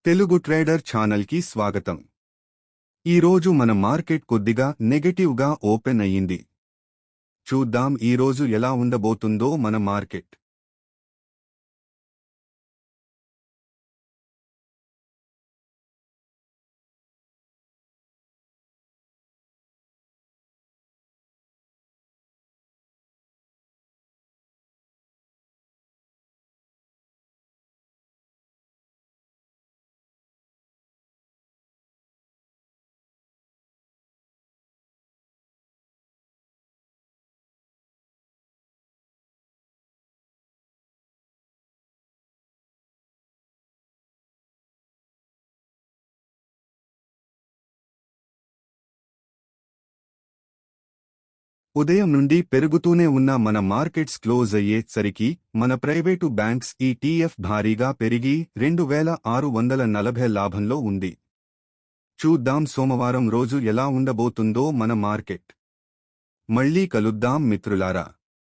Telugu trader ఛానల్కి స్వాగతం. ఈరోజు మన మార్కెట్ కొద్దిగా నెగటివ్గా ఓపెన్ అయ్యింది. చూద్దాం ఈరోజు ఎలా ఉండబోతుందో మన మార్కెట్. ఉదయం నుండి పెరుగుతూనే ఉన్న మన మార్కెట్స్ క్లోజ్ అయ్యేసరికి మన ప్రైవేటు బ్యాంక్స్ ETF భారీగా పెరిగి 2640 లాభంలో ఉంది. చూద్దాం సోమవారం రోజు ఎలా ఉండబోతుందో మన మార్కెట్. మళ్ళీ కలుద్దాం మిత్రులారా.